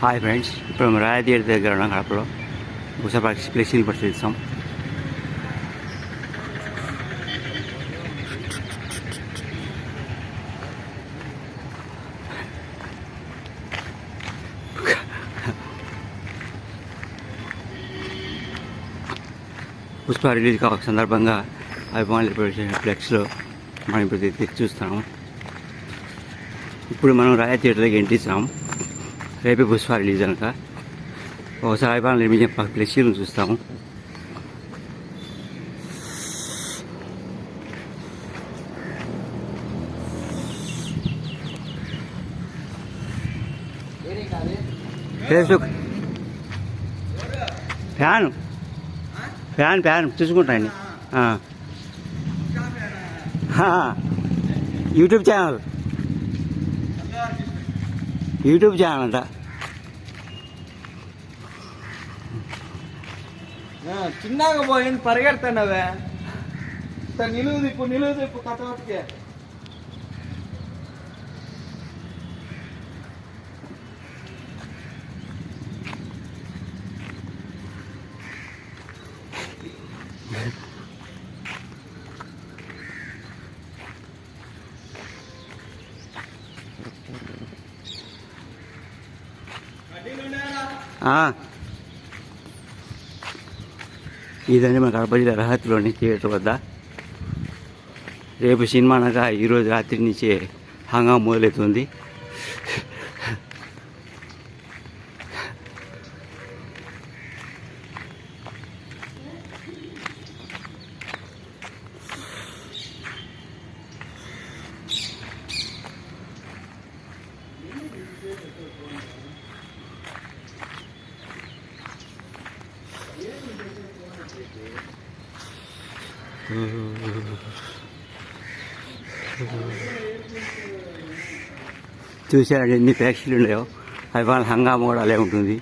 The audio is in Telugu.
హాయ్ ఫ్రెండ్స్, ఇప్పుడు మేము రాయ థియేటర్ దగ్గర ఉన్నాం. కడపలో ఒకసారి ఫ్లెక్సీని పరిశీలిస్తాం. పుష్ప రిలీజ్ కావక సందర్భంగా అభిమానులు ప్రవేశించిన ఫ్లెక్స్లో మనం ఇప్పుడు చూస్తున్నాము. ఇప్పుడు మనం రాయ థియేటర్ దగ్గర ఎంట్రీ ఇస్తాం. రేపే పుష్ప రిలీజ్ కనుక ఒకసారి అభిమానులు నిర్మించిన ఫ్లెక్సీలను చూస్తాము. ఫేస్బుక్ ఫ్యాన్ చూసుకుంటాండి. యూట్యూబ్ ఛానల్ అంట. చిన్నగా పోయింది పరిగెడతానవే నిలువు దిప్పు కథకే ఇదండి మన కడప జిల్లా రహత్లోని థియేటర్ వద్ద. రేపు సినిమా అనగా ఈరోజు రాత్రి నుంచే హంగామా మొదలవుతుంది. చూసారండి ఎన్ని ప్రేక్షకులు ఉన్నాయో. అభిమానుల హంగామా కూడా అలా ఉంటుంది.